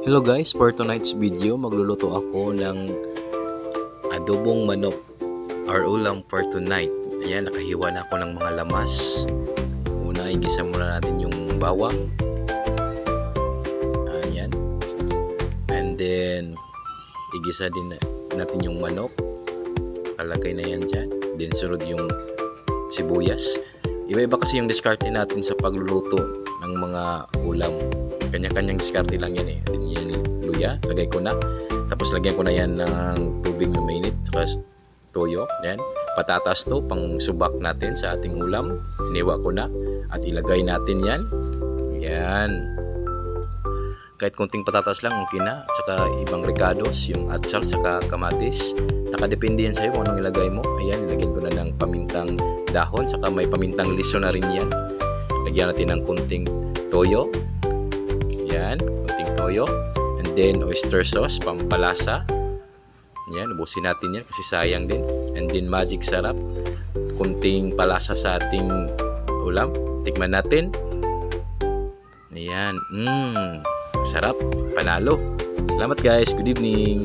Hello guys, for tonight's video magluluto ako ng adobong manok or ulam for tonight. Ayan, nakahiwa na ako ng mga lamas. Una, igisa muna natin yung bawang. Ayan. And then igisa din natin yung manok. Kalagay na yan dyan. Then sunod yung sibuyas. Iba-iba kasi yung diskarte natin sa pagluluto ng mga ulam. Kanya-kanyang diskarte lang yan eh. Yan luya, lagay ko na. Tapos lagyan ko na yan ng tubig na mainit. Tapos toyo. Yan. Patatas to, pang subak natin sa ating ulam. Iniwa ko na. At ilagay natin yan. Yan. Kahit konting patatas lang, okay na. At saka ibang recados, yung atsal, saka kamatis. Nakadepende yan sa'yo kung anong ilagay mo. Ayan, ilagyan ko na ng pamintang dahon. Saka may pamintang liso na rin yan. Lagyan natin ng konting toyo. Yan, konting toyo. And then oyster sauce, pampalasa. Yan, ubusin natin yan kasi sayang din. And then magic sarap. Konting palasa sa ating ulam. Tikman natin. Ayan, sarap, panalo. Salamat guys, good evening.